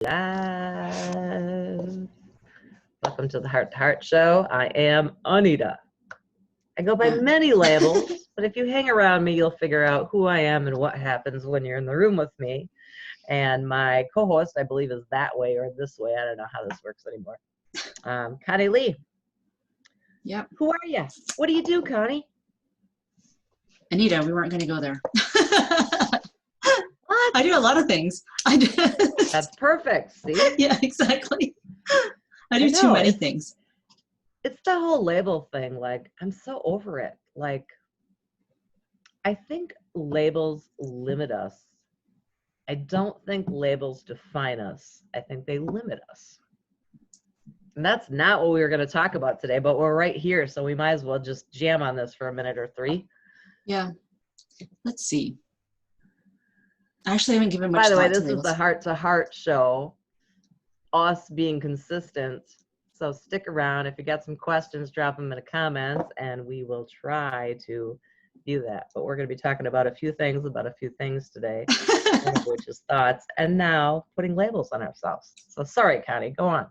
Live. Welcome to the Heart to Heart Show. I am Anita. I go by many labels, but if you hang around me, you'll figure out who I am and what happens when you're in the room with me. And my co-host, I believe, is that way or this way. I don't know how this works anymore. Connie Lee. Yep. Who are you? What do you do, Connie? Anita, we weren't going to go there. What? I do a lot of things. That's perfect. See? Yeah, exactly. I do too many things. It's the whole label thing. Like, I'm so over it. Like, I think labels limit us. I don't think labels define us. I think they limit us. And that's not what we were going to talk about today, but we're right here, so we might as well just jam on this for a minute or three. Yeah. Let's see. I actually haven't given much thought to By the way, this labels. is the Heart to Heart show, us being consistent. So stick around. If you got some questions, drop them in the comments, and we will try to do that. But we're going to be talking about a few things today, one of which is thoughts, and now putting labels on ourselves. So sorry, Connie, go on.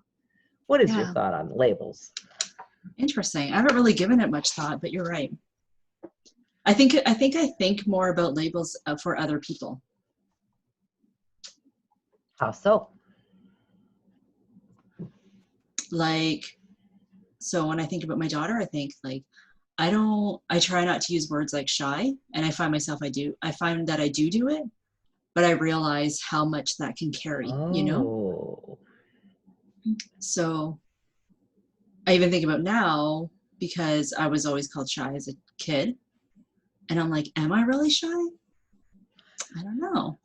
What is your thought on labels? Interesting. I haven't really given it much thought, but you're right. I think more about labels for other people. How so? Like, so when I think about my daughter, I think like, I try not to use words like shy, and I find that I do it, but I realize how much that can carry, you know? So I even think about now, because I was always called shy as a kid, and I'm like, am I really shy? I don't know.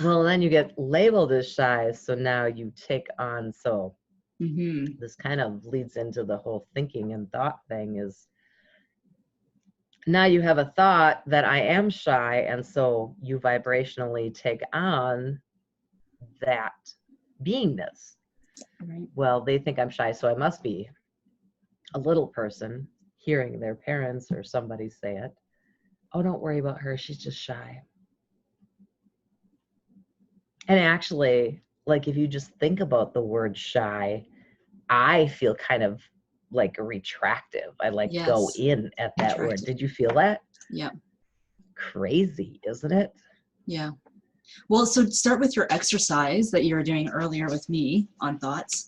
Well, then you get labeled as shy, so now you take on, this kind of leads into the whole thinking and thought thing is, now you have a thought that I am shy, and so you vibrationally take on that beingness. Right. Well, they think I'm shy, so I must be a little person hearing their parents or somebody say it. Oh, don't worry about her, she's just shy. And actually, like, if you just think about the word shy, I feel kind of like retractive. I go in at that word. Did you feel that? Yeah. Crazy, isn't it? Yeah. Well, so start with your exercise that you were doing earlier with me on thoughts,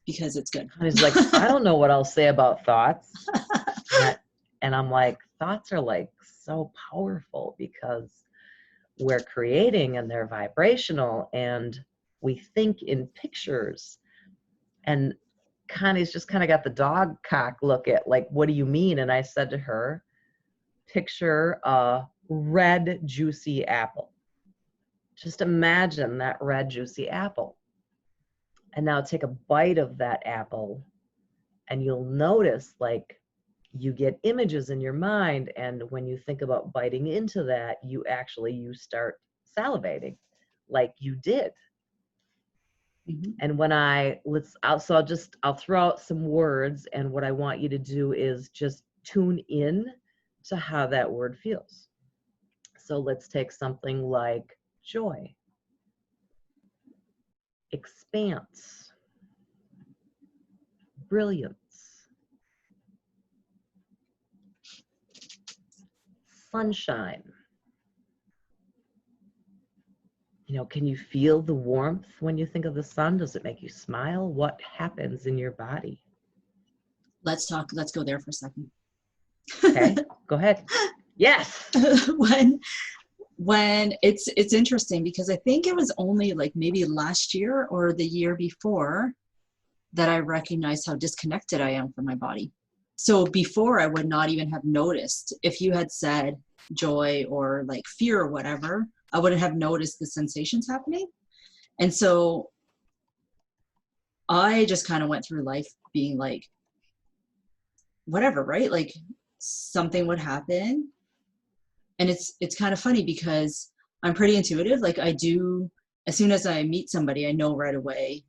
because it's good. And he's like, I don't know what I'll say about thoughts. And I'm like, thoughts are like so powerful because we're creating and they're vibrational and we think in pictures. And Connie's just kind of got the dog cock look at, like, what do you mean? And I said to her, picture a red juicy apple. Just imagine that red juicy apple. And now take a bite of that apple and you'll notice, like, you get images in your mind, and when you think about biting into that, you start salivating like you did. And when I'll throw out some words, and what I want you to do is just tune in to how that word feels. So let's take something like joy, expanse, brilliance, sunshine. You know, can you feel the warmth when you think of the sun? Does it make you smile? What happens in your body? Let's go there for a second. Okay, go ahead. Yes. when it's interesting, because I think it was only like maybe last year or the year before that I recognized how disconnected I am from my body. So before, I would not even have noticed. If you had said joy or like fear or whatever, I wouldn't have noticed the sensations happening. And so I just kind of went through life being like, whatever, right? Like something would happen. And it's kind of funny because I'm pretty intuitive. Like I do, as soon as I meet somebody, I know right away,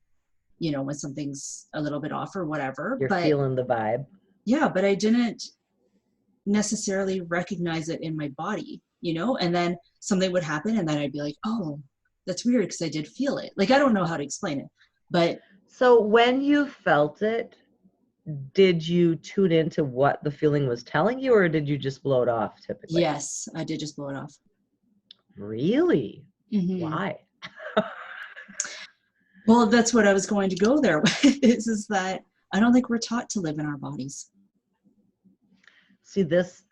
you know, when something's a little bit off or whatever. You're feeling the vibe. Yeah, but I didn't necessarily recognize it in my body, you know, and then something would happen and then I'd be like, oh, that's weird because I did feel it. Like, I don't know how to explain it, but So when you felt it, did you tune into what the feeling was telling you, or did you just blow it off typically? yes, I did just blow it off. Really? Hmm. Why? Well, that's what I was going to go there with, is that I don't think we're taught to live in our bodies. See, this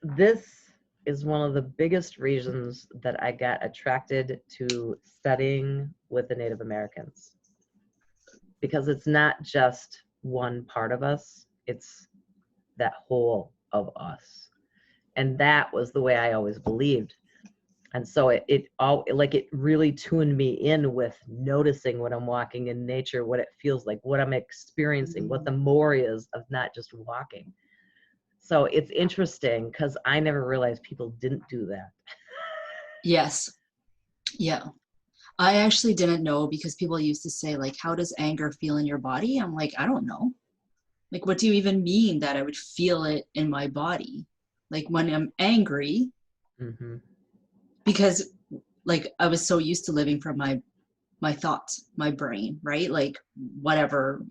is one of the biggest reasons that I got attracted to studying with the Native Americans, because it's not just one part of us, it's that whole of us. And that was the way I always believed. And so it really tuned me in with noticing when I'm walking in nature, what it feels like, what I'm experiencing, what the more is of not just walking. So it's interesting because I never realized people didn't do that. Yes. Yeah. I actually didn't know, because people used to say, like, how does anger feel in your body? I'm like, I don't know. Like, what do you even mean that I would feel it in my body? Like, when I'm angry, Mm-hmm. because like I was so used to living from my thoughts, my brain, right? Like, whatever,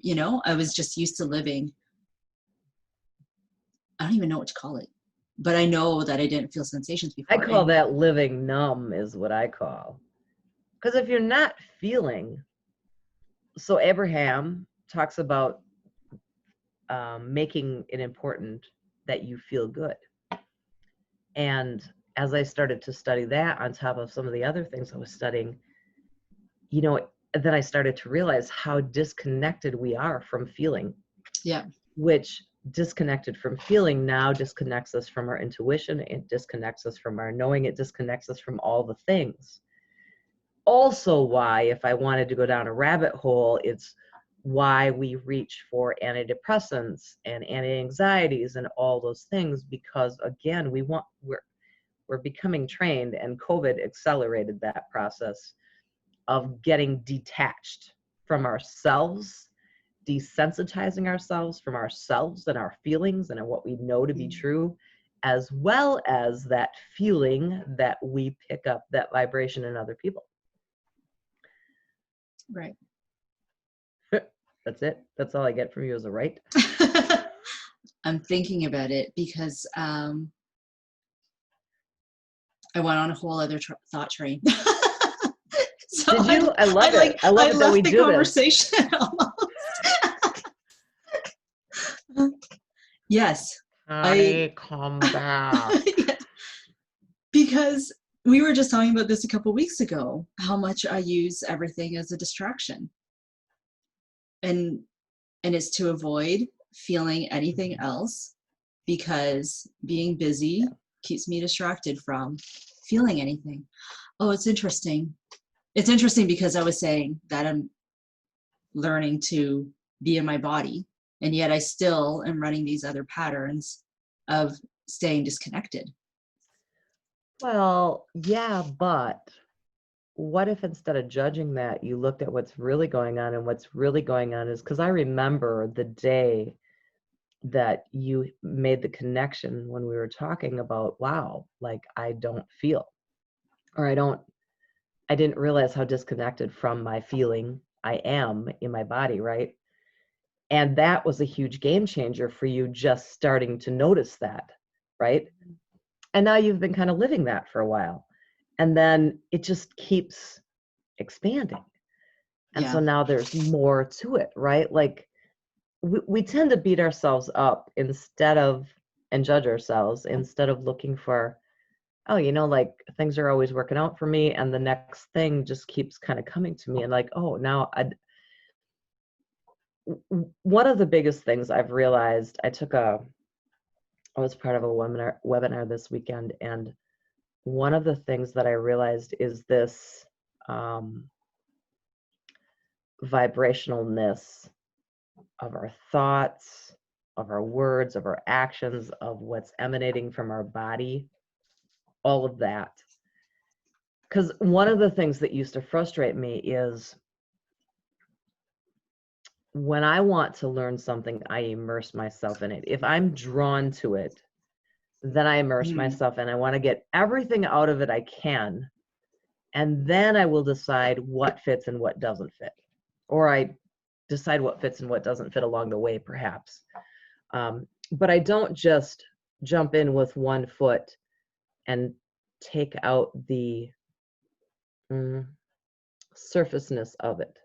I was just used to living. I don't even know what to call it, but I know that I didn't feel sensations I before. call And that living numb is what I call. Because if you're not feeling, so Abraham talks about making it important that you feel good. And as I started to study that on top of some of the other things I was studying, then I started to realize how disconnected we are from feeling. yeah, Which disconnected from feeling now disconnects us from our intuition. It disconnects us from our knowing. It disconnects us from all the things. Also, why, if I wanted to go down a rabbit hole, it's why we reach for antidepressants and anti-anxieties and all those things, because again, we're becoming trained, and COVID accelerated that process of getting detached from ourselves, desensitizing ourselves from ourselves and our feelings and what we know to be true, as well as that feeling that we pick up, that vibration in other people. right. That's it. That's all I get from you as a right. I'm thinking about it because I went on a whole other thought train. So Did you? I love it. I love it that we left the do conversation almost. Yes. Honey, come back. Yeah, because we were just talking about this a couple weeks ago, how much I use everything as a distraction. And it's to avoid feeling anything else, because being busy keeps me distracted from feeling anything. Oh, it's interesting. It's interesting because I was saying that I'm learning to be in my body, and yet I still am running these other patterns of staying disconnected. Well, yeah, but what if instead of judging that, you looked at what's really going on, and what's really going on is, because I remember the day that you made the connection when we were talking about, wow, like I don't feel, or I didn't realize how disconnected from my feeling I am in my body, right? And that was a huge game changer for you, just starting to notice that, right? And now you've been kind of living that for a while. And then it just keeps expanding. And so Yeah. now there's more to it, right? Like we tend to beat ourselves up and judge ourselves, instead of looking for, oh, like things are always working out for me. And the next thing just keeps kind of coming to me. And like, oh, now one of the biggest things I've realized, I was part of a webinar this weekend. And one of the things that I realized is this vibrationalness of our thoughts, of our words, of our actions, of what's emanating from our body, all of that. Because one of the things that used to frustrate me is when I want to learn something, I immerse myself in it. If I'm drawn to it, then I immerse myself, and I want to get everything out of it I can. And then I will decide what fits and what doesn't fit. Or I decide what fits and what doesn't fit along the way, perhaps. But I don't just jump in with one foot and take out the surfaceness of it.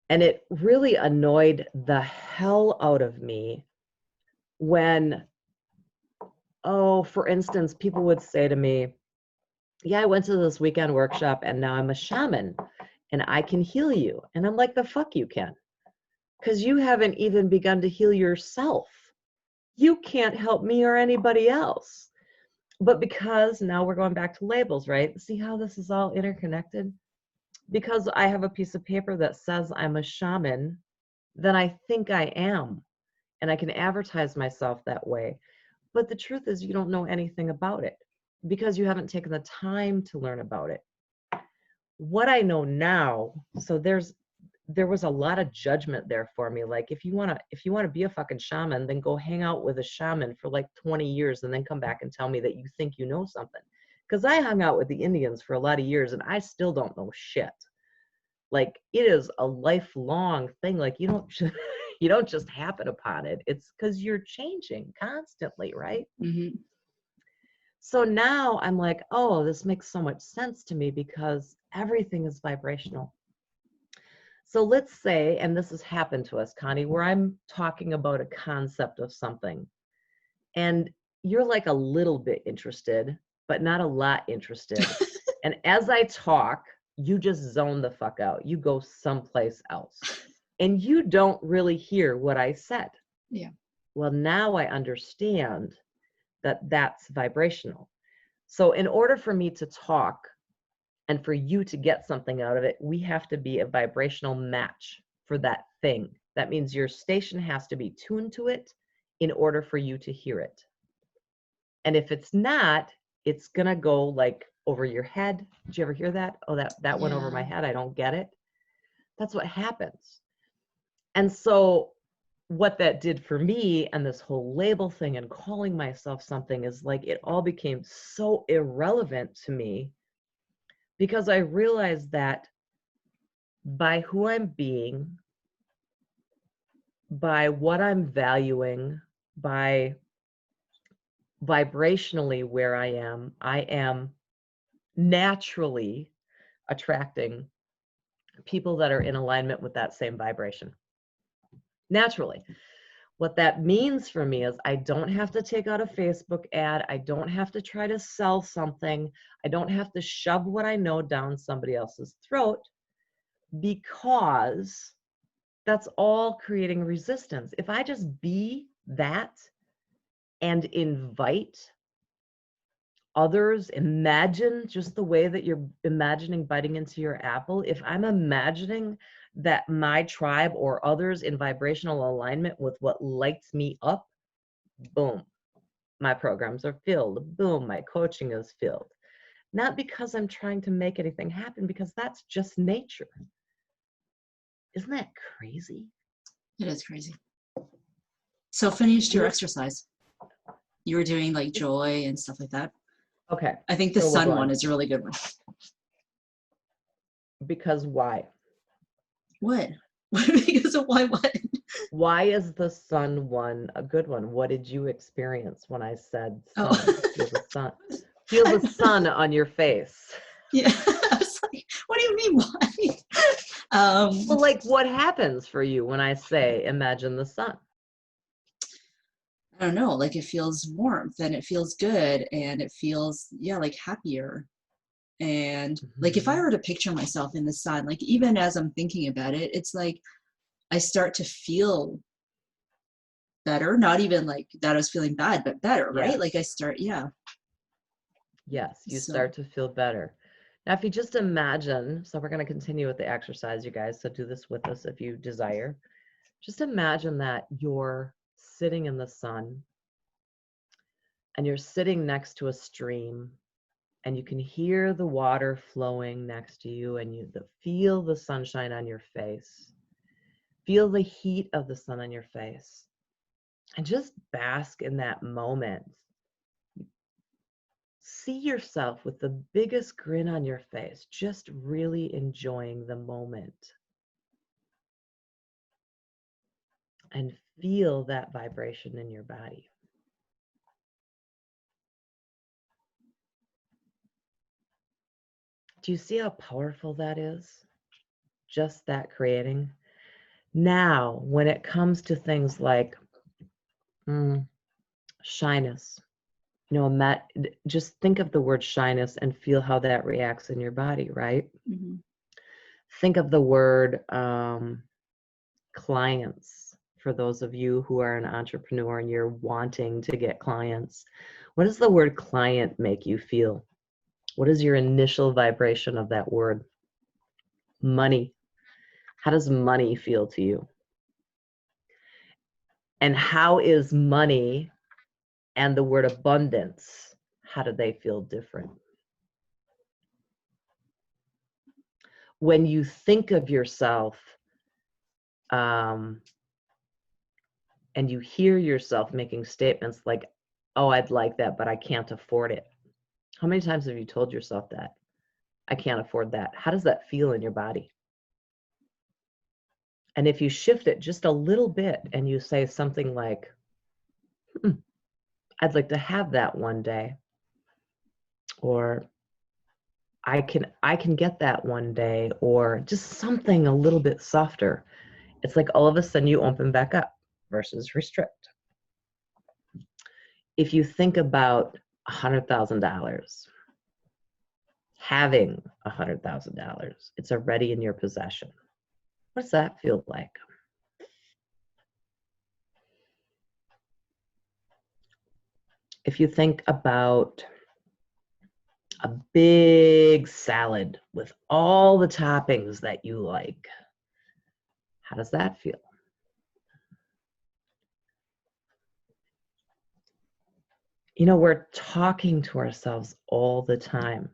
And it really annoyed the hell out of me when, for instance, people would say to me, yeah, I went to this weekend workshop and now I'm a shaman and I can heal you. And I'm like, the fuck you can. Because you haven't even begun to heal yourself. You can't help me or anybody else. But because now we're going back to labels, right? See how this is all interconnected? Because I have a piece of paper that says I'm a shaman, then I think I am. And I can advertise myself that way. But the truth is, you don't know anything about it because you haven't taken the time to learn about it. What I know now, so there was a lot of judgment there for me. Like, if you want to be a fucking shaman, then go hang out with a shaman for like 20 years and then come back and tell me that you think you know something. Because I hung out with the Indians for a lot of years and I still don't know shit. Like, it is a lifelong thing. Like, you don't just happen upon it. It's because you're changing constantly, right? Mm-hmm. So now I'm like, oh, this makes so much sense to me because everything is vibrational. So let's say, and this has happened to us, Connie, where I'm talking about a concept of something and you're like a little bit interested, but not a lot interested. And as I talk, you just zone the fuck out. You go someplace else and you don't really hear what I said. Yeah. Well, now I understand that that's vibrational. So in order for me to talk and for you to get something out of it, we have to be a vibrational match for that thing. That means your station has to be tuned to it in order for you to hear it. And if it's not, it's going to go like over your head. Did you ever hear that? Oh, that went over my head. I don't get it. That's what happens. And so what that did for me and this whole label thing and calling myself something is like, it all became so irrelevant to me because I realized that by who I'm being, by what I'm valuing, by vibrationally where I am naturally attracting people that are in alignment with that same vibration. Naturally. What that means for me is I don't have to take out a Facebook ad. I don't have to try to sell something. I don't have to shove what I know down somebody else's throat because that's all creating resistance. If I just be that and invite others, imagine just the way that you're imagining biting into your apple. If I'm imagining that my tribe or others in vibrational alignment with what lights me up, boom, my programs are filled. Boom, my coaching is filled. Not because I'm trying to make anything happen, because that's just nature. Isn't that crazy? It is crazy. So finished your exercise. You were doing like joy and stuff like that. Okay. I think the so sun one is a really good one. Because why? What? Because of why what? Why is the sun one a good one? What did you experience when I said sun? Feel the sun. Feel the sun on your face. Yeah. I was like, what do you mean why? Well, like, what happens for you when I say imagine the sun? I don't know, like it feels warmth and it feels good and it feels, yeah, like happier. And like if I were to picture myself in the sun, like even as I'm thinking about it, it's like I start to feel better, not even like that I was feeling bad, but better, right? Yes. Like I start, yeah. Yes, you start to feel better. Now, if you just imagine, so we're going to continue with the exercise, you guys, so do this with us if you desire. Just imagine that you're sitting in the sun and you're sitting next to a stream and you can hear the water flowing next to you and you feel the sunshine on your face. Feel the heat of the sun on your face and just bask in that moment. see yourself with the biggest grin on your face, just really enjoying the moment. And feel that vibration in your body. Do you see how powerful that is? Just that creating. Now, when it comes to things like shyness, Matt, just think of the word shyness and feel how that reacts in your body, right? Mm-hmm. Think of the word clients. For those of you who are an entrepreneur and you're wanting to get clients, what does the word client make you feel? What is your initial vibration of that word? Money. How does money feel to you? And how is money and the word abundance, how do they feel different? When you think of yourself and you hear yourself making statements like, oh, I'd like that, but I can't afford it. How many times have you told yourself that? I can't afford that. How does that feel in your body? And if you shift it just a little bit and you say something like, I'd like to have that one day, or I can get that one day, or just something a little bit softer. It's like all of a sudden you open back up versus restrict. If you think about $100,000, having $100,000, it's already in your possession. What does that feel like? If you think about a big salad with all the toppings that you like, how does that feel? We're talking to ourselves all the time,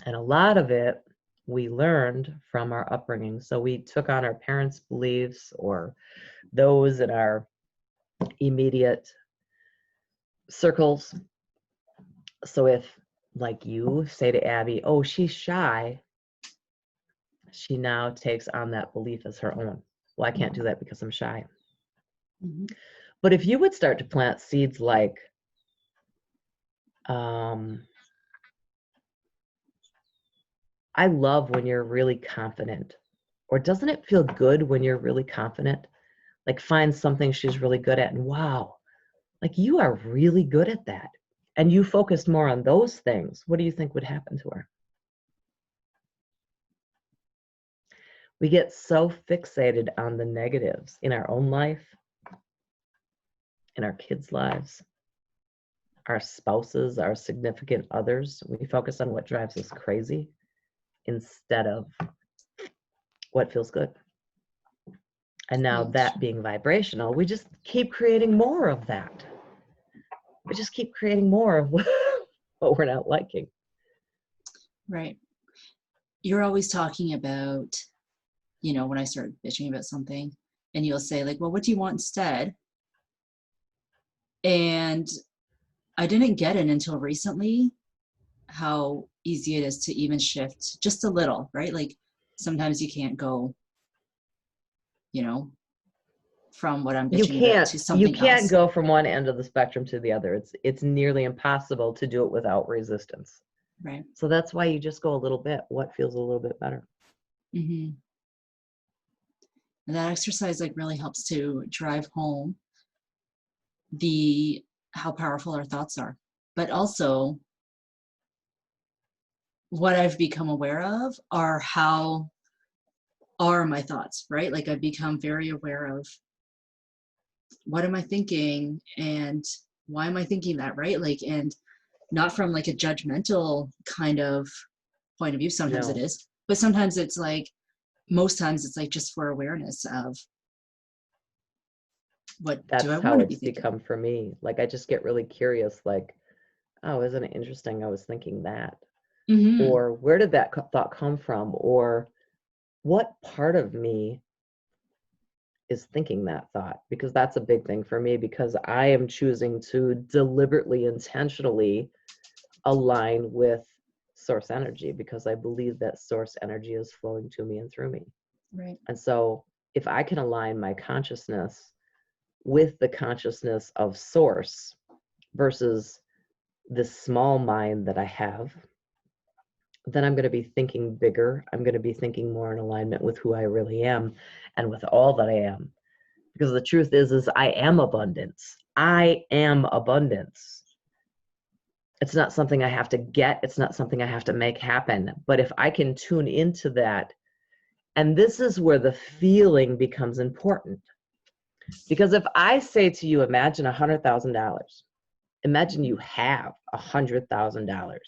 and a lot of it we learned from our upbringing. So we took on our parents' beliefs or those in our immediate circles. So if, like you say to Abby, oh, she's shy, she now takes on that belief as her own. Well, I can't do that because I'm shy. Mm-hmm. But if you would start to plant seeds like, I love when you're really confident. Or doesn't it feel good when you're really confident? Like find something she's really good at and wow, like you are really good at that. And you focused more on those things. What do you think would happen to her? We get so fixated on the negatives in our own life, in our kids' lives, our spouses, our significant others. We focus on what drives us crazy instead of what feels good. And now that being vibrational, we just keep creating more of that. We just keep creating more of what we're not liking. Right. You're always talking about, when I start bitching about something, and you'll say like, well, what do you want instead? And I didn't get it until recently, how easy it is to even shift just a little, right? Like sometimes you can't go, from what I'm bitching about to something else. You can't go from one end of the spectrum to the other. It's nearly impossible to do it without resistance. Right. So that's why you just go a little bit. What feels a little bit better? Mm-hmm. And that exercise really helps to drive home how powerful our thoughts are, but also what I've become aware of are my thoughts, right? Like I've become very aware of what am I thinking and why am I thinking that, right? Like, and not from a judgmental kind of point of view. Sometimes it is, but sometimes it's most times it's just for awareness of what that's do I how want to be it's thinking. become for me. I just get really curious, oh, isn't it interesting I was thinking that? Mm-hmm. Or where did that thought come from? Or what part of me is thinking that thought? Because that's a big thing for me, because I am choosing to deliberately, intentionally align with source energy, because I believe that source energy is flowing to me and through me. Right. And so if I can align my consciousness with the consciousness of source versus this small mind that I have, then I'm going to be thinking bigger. I'm going to be thinking more in alignment with who I really am and with all that I am. Because the truth is I am abundance. I am abundance. It's not something I have to get. It's not something I have to make happen. But if I can tune into that, and this is where the feeling becomes important. Because if I say to you, imagine $100,000, imagine you have $100,000,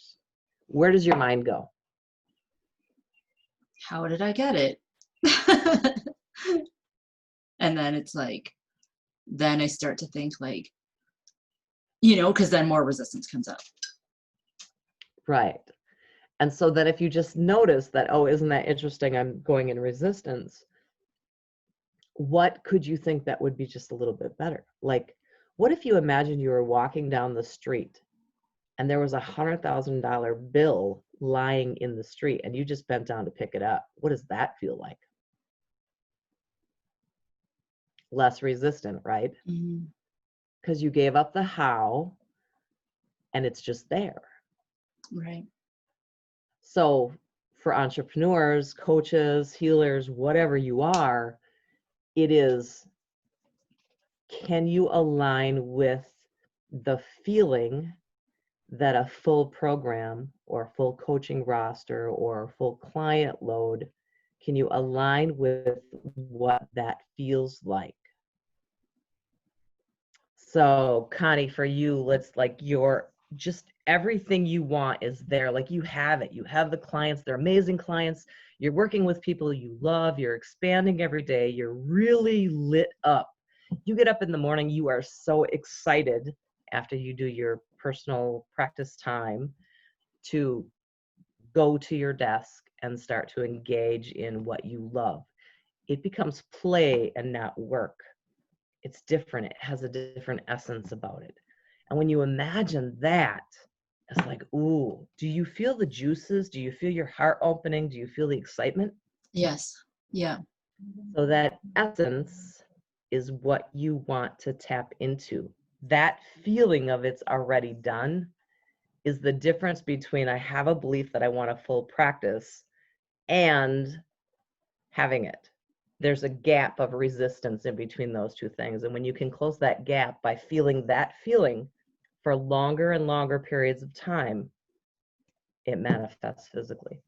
where does your mind go? How did I get it? And then it's like, then I start to think like, because then more resistance comes up. Right. And so then if you just notice that, oh, isn't that interesting? I'm going in resistance. What could you think that would be just a little bit better? Like, what if you imagine you were walking down the street and there was $100,000 bill lying in the street and you just bent down to pick it up? What does that feel like? Less resistant, right? Because you gave up the how and it's just there. Right. So for entrepreneurs, coaches, healers, whatever you are, it is, can you align with the feeling that a full program or full coaching roster or full client load, can you align with what that feels like? So Connie, for you, let's like just everything you want is there. Like you have it. You have the clients. They're amazing clients. You're working with people you love. You're expanding every day. You're really lit up. You get up in the morning, you are so excited after you do your personal practice time to go to your desk and start to engage in what you love. It becomes play and not work. It's different. It has a different essence about it. And when you imagine that, it's like, ooh, do you feel the juices? Do you feel your heart opening? Do you feel the excitement? Yes. Yeah. So that essence is what you want to tap into. That feeling of it's already done is the difference between I have a belief that I want a full practice and having it. There's a gap of resistance in between those two things. And when you can close that gap by feeling that feeling for longer and longer periods of time, it manifests physically.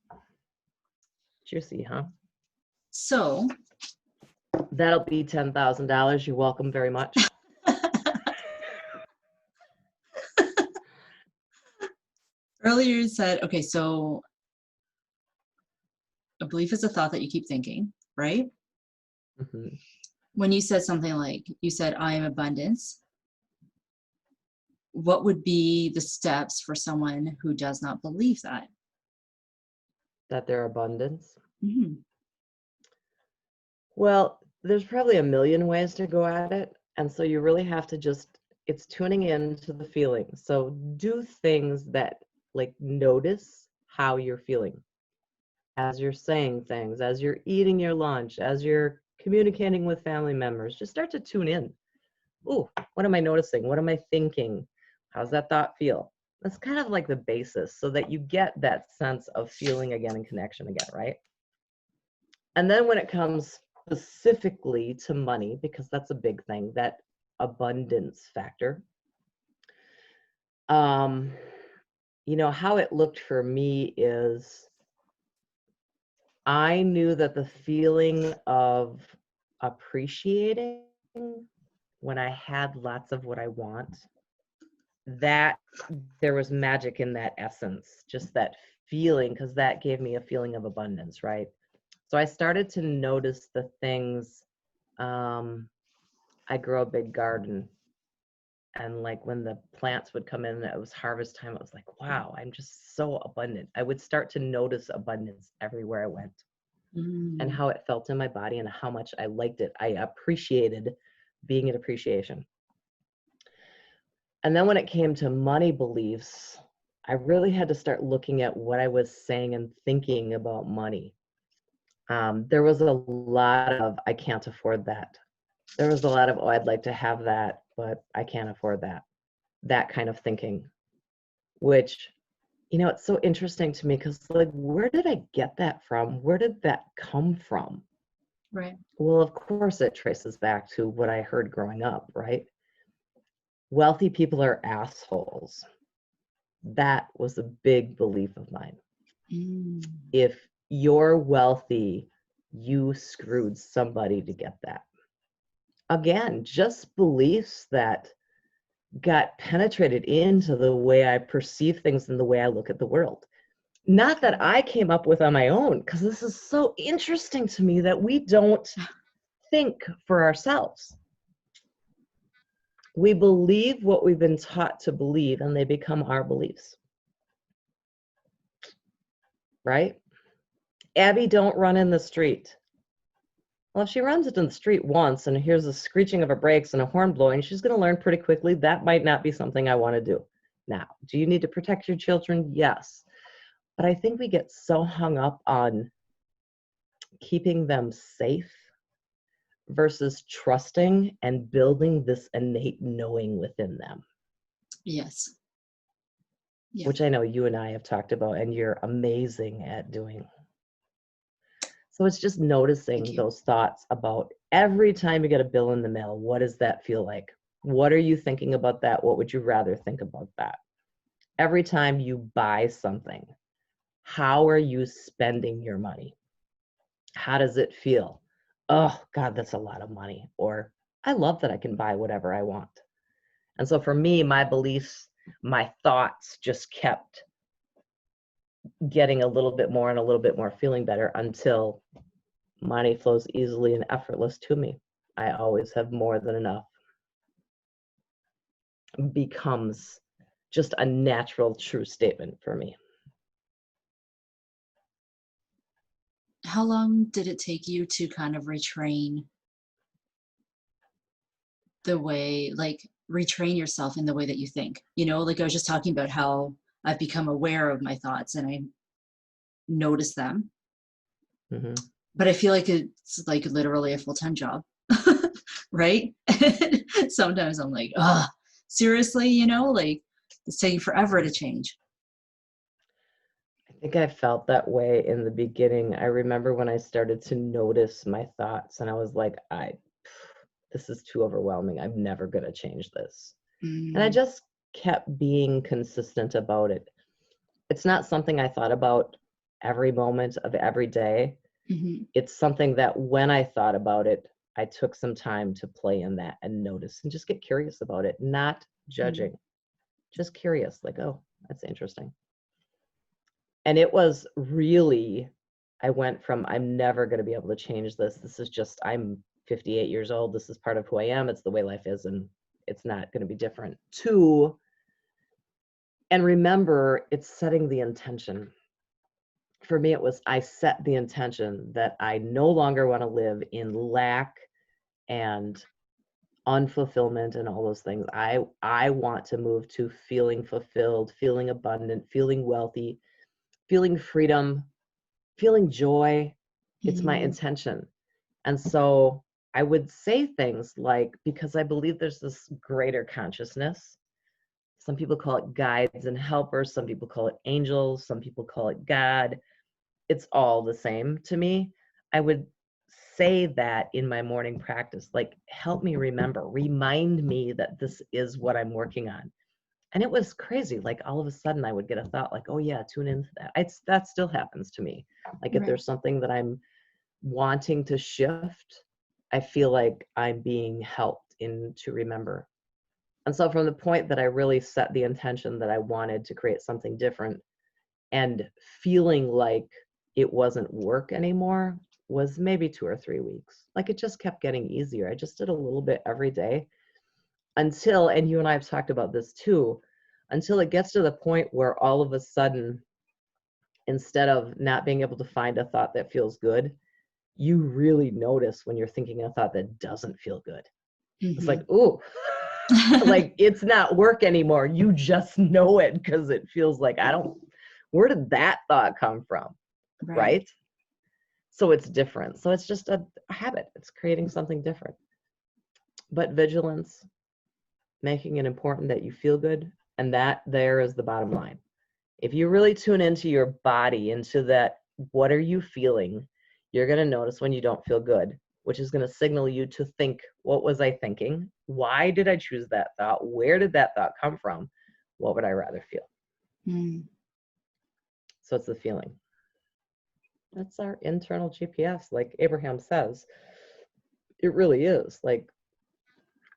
Juicy, huh? So that'll be $10,000. You're welcome very much. earlier you said, okay, so a belief is a thought that you keep thinking, right? Mm-hmm. When you said something like, you said, I am abundance, what would be the steps for someone who does not believe that? That they're abundance? Mm-hmm. Well, there's probably a million ways to go at it. And so you really have to it's tuning in to the feeling. So do things that like notice how you're feeling as you're saying things, as you're eating your lunch, as you're communicating with family members. Just start to tune in. Ooh, what am I noticing? What am I thinking? How's that thought feel? That's kind of like the basis so that you get that sense of feeling again and connection again, right? And then when it comes specifically to money, because that's a big thing, that abundance factor, how it looked for me is I knew that the feeling of appreciating when I had lots of what I want, that there was magic in that essence, just that feeling, because that gave me a feeling of abundance, right? So I started to notice the things. I grow a big garden, and like when the plants would come in, it was harvest time. I was like, wow, I'm just so abundant. I would start to notice abundance everywhere I went, and how it felt in my body and how much I liked it. I appreciated being in appreciation. And then when it came to money beliefs, I really had to start looking at what I was saying and thinking about money. There was a lot of, I can't afford that. There was a lot of, oh, I'd like to have that, but I can't afford that. That kind of thinking, which, it's so interesting to me because, like, where did I get that from? Where did that come from? Right. Well, of course, it traces back to what I heard growing up, right? Wealthy people are assholes. That was a big belief of mine. Mm. If you're wealthy, you screwed somebody to get that. Again, just beliefs that got penetrated into the way I perceive things and the way I look at the world. Not that I came up with on my own, because this is so interesting to me that we don't think for ourselves. We believe what we've been taught to believe, and they become our beliefs. Right? Abby, don't run in the street. Well, if she runs it in the street once and hears the screeching of her brakes and a horn blowing, she's going to learn pretty quickly that might not be something I want to do. Now, do you need to protect your children? Yes. But I think we get so hung up on keeping them safe versus trusting and building this innate knowing within them. Yes. Yeah. Which I know you and I have talked about, and you're amazing at doing. So it's just noticing those thoughts about every time you get a bill in the mail, what does that feel like? What are you thinking about that? What would you rather think about that? Every time you buy something, how are you spending your money? How does it feel? Oh, God, that's a lot of money. Or I love that I can buy whatever I want. And so for me, my beliefs, my thoughts just kept getting a little bit more and a little bit more feeling better until money flows easily and effortless to me. I always have more than enough. Becomes just a natural, true statement for me. How long did it take you to kind of retrain the way, like retrain yourself in the way that you think? Like I was just talking about how I've become aware of my thoughts and I notice them. Mm-hmm. But I feel like it's like literally a full-time job, right? Sometimes I'm like, oh, seriously, like it's taking forever to change. I think I felt that way in the beginning. I remember when I started to notice my thoughts and I was like, this is too overwhelming. I'm never going to change this. And I just kept being consistent about it. It's not something I thought about every moment of every day. Mm-hmm. It's something that when I thought about it, I took some time to play in that and notice and just get curious about it, not judging, just curious, like, oh, that's interesting. And it was really, I went from, I'm never going to be able to change this. This is just, I'm 58 years old. This is part of who I am. It's the way life is, and it's not going to be different. To, and remember, it's setting the intention. For me, it was, I set the intention that I no longer want to live in lack and unfulfillment and all those things. I want to move to feeling fulfilled, feeling abundant, feeling wealthy, feeling freedom, feeling joy. It's my intention. And so I would say things like, because I believe there's this greater consciousness. Some people call it guides and helpers. Some people call it angels. Some people call it God. It's all the same to me. I would say that in my morning practice, like, help me remember, remind me that this is what I'm working on. And it was crazy. Like, all of a sudden I would get a thought like, oh yeah, tune into that. That still happens to me. Like, if there's something that I'm wanting to shift, I feel like I'm being helped in to remember. And so from the point that I really set the intention that I wanted to create something different and feeling like it wasn't work anymore was maybe 2 or 3 weeks. Like, it just kept getting easier. I just did a little bit every day until, and you and I have talked about this too, until it gets to the point where all of a sudden, instead of not being able to find a thought that feels good, you really notice when you're thinking a thought that doesn't feel good. It's like, ooh, Like, it's not work anymore. You just know it because it feels like, where did that thought come from? Right. Right? So it's different. So it's just a habit. It's creating something different. But vigilance, making it important that you feel good, and that there is the bottom line. If you really tune into your body, into that, what are you feeling? You're going to notice when you don't feel good, which is going to signal you to think, what was I thinking? Why did I choose that thought? Where did that thought come from? What would I rather feel? Mm. So it's the feeling. That's our internal GPS, like Abraham says. It really is. Like,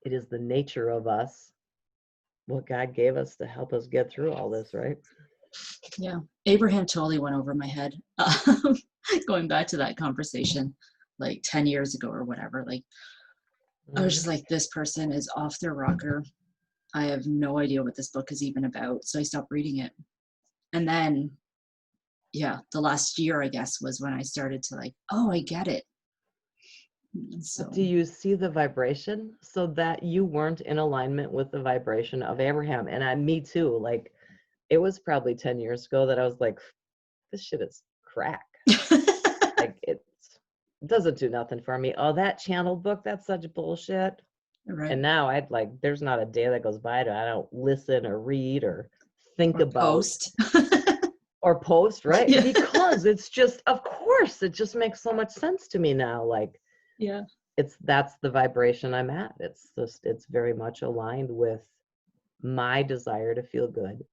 it is the nature of us, what God gave us to help us get through all this, right? Yeah. Abraham totally went over my head. Going back to that conversation like 10 years ago or whatever, like I was just like, this person is off their rocker. I have no idea what this book is even about. So I stopped reading it. And then, yeah, the last year, I guess, was when I started to like, oh, I get it. So, Do you see the vibration? So that you weren't in alignment with the vibration of Abraham. And me too. Like, it was probably 10 years ago that I was like, this shit is crack. Like, it doesn't do nothing for me. Oh, that channeled book, that's such bullshit. right. And now there's not a day that goes by that I don't listen or read or think Or about post. or post, right? Yeah. Because it's just, of course, it just makes so much sense to me now. Like, Yeah. that's the vibration I'm at. It's very much aligned with my desire to feel good,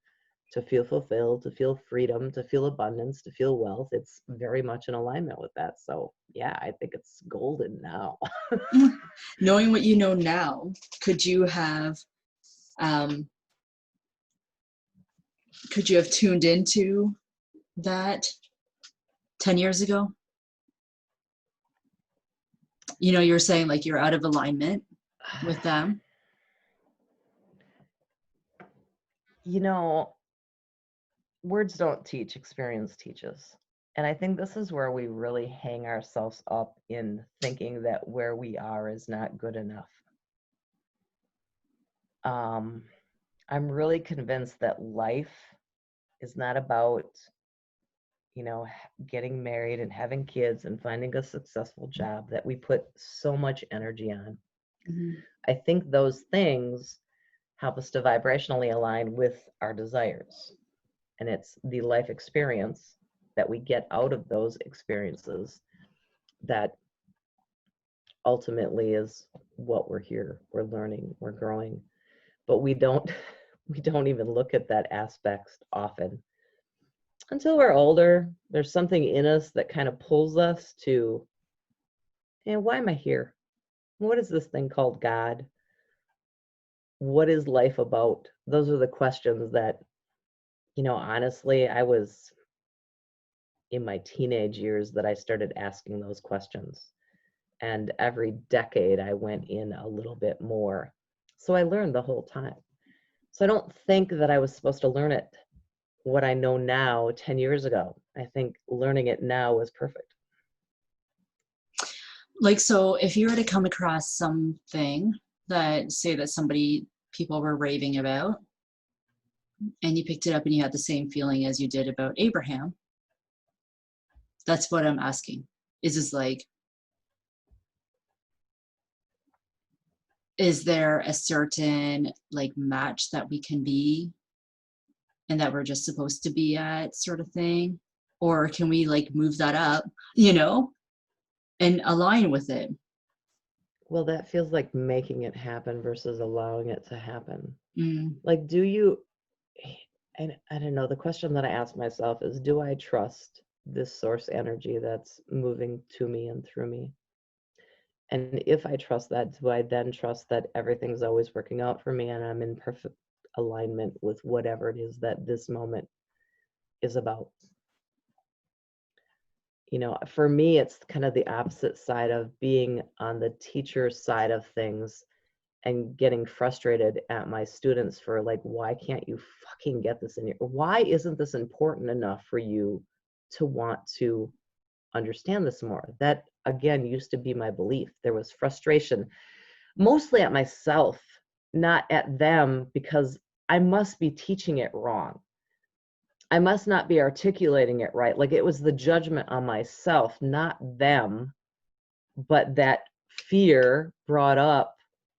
to feel fulfilled, to feel freedom, to feel abundance, to feel wealth. It's very much in alignment with that. So yeah, I think it's golden now. Knowing what you know now, could you have um, tuned into that 10 years ago? You know, you're saying like you're out of alignment with them. You know, words don't teach, experience teaches. And I think this is where we really hang ourselves up in thinking that where we are is not good enough. I'm really convinced that life is not about, getting married and having kids and finding a successful job that we put so much energy on. Mm-hmm. I think those things help us to vibrationally align with our desires. And it's the life experience that we get out of those experiences that ultimately is what we're here. We're learning, we're growing. But we don't we don't even look at that aspect often. Until we're older, there's something in us that kind of pulls us to, why am I here? What is this thing called God? What is life about? Those are the questions that, honestly, I was in my teenage years that I started asking those questions. And every decade I went in a little bit more. So I learned the whole time. So I don't think that I was supposed to learn it, what I know now 10 years ago. I think learning it now was perfect. Like, so if you were to come across something that people were raving about, and you picked it up and you had the same feeling as you did about Abraham, that's what I'm asking. Is there a certain like match that we can be and that we're just supposed to be at, sort of thing? Or can we like move that up, and align with it? Well, that feels like making it happen versus allowing it to happen. Mm. Like, do you, and I don't know, the question that I ask myself is, do I trust this source energy that's moving to me and through me? And if I trust that, do I then trust that everything's always working out for me and I'm in perfect alignment with whatever it is that this moment is about? For me, it's kind of the opposite side of being on the teacher side of things and getting frustrated at my students for like, why can't you fucking get this in your, why isn't this important enough for you to want to understand this more? That again used to be my belief. There was frustration, mostly at myself, not at them, because I must be teaching it wrong. I must not be articulating it right. Like, it was the judgment on myself, not them, but that fear brought up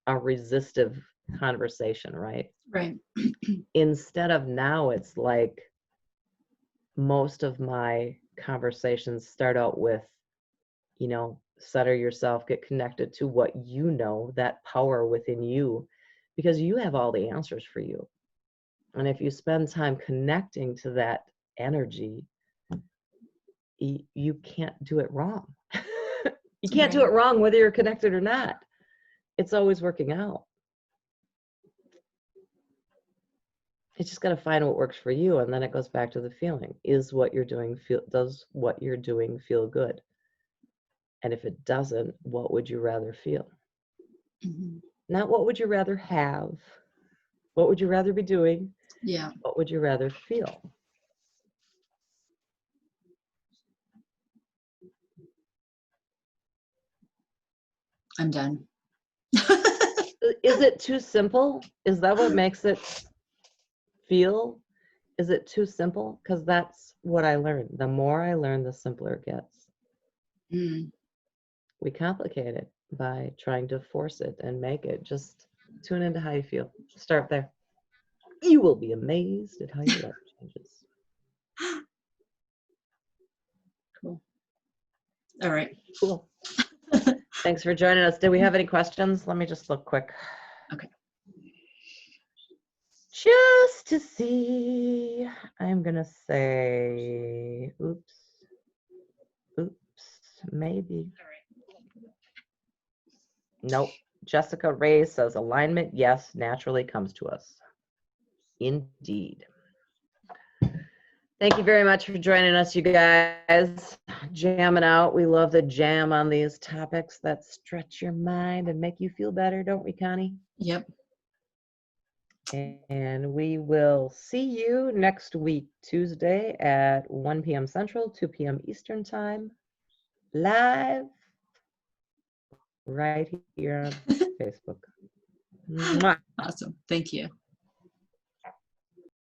a resistive conversation, right? Right. Instead of now, it's like most of my conversations start out with, you know, center yourself, get connected to what you know, that power within you, because you have all the answers for you. And if you spend time connecting to that energy, you can't do it wrong. You can't do it wrong whether you're connected or not. It's always working out. It's just got to find what works for you, and then it goes back to the feeling. Does what you're doing feel good? And if it doesn't, what would you rather feel? Mm-hmm. Not what would you rather have? What would you rather be doing? Yeah. What would you rather feel? I'm done. Is it too simple? Is that what makes it feel? Is it too simple? Because that's what I learned. The more I learn, the simpler it gets. Mm. We complicate it by trying to force it and make it. Just tune into how you feel. Start there. You will be amazed at how your life changes. Cool. All right. Cool. Thanks for joining us. Did we have any questions? Let me just look quick. Okay. Just to see, I'm going to say, oops, maybe. Nope. Jessica Ray says alignment, yes, naturally comes to us. Indeed. Thank you very much for joining us, you guys. Jamming out. We love the jam on these topics that stretch your mind and make you feel better, don't we, Connie? Yep. And we will see you next week, Tuesday at 1 p.m. Central, 2 p.m. Eastern Time, live right here on Facebook. Mwah. Awesome. Thank you.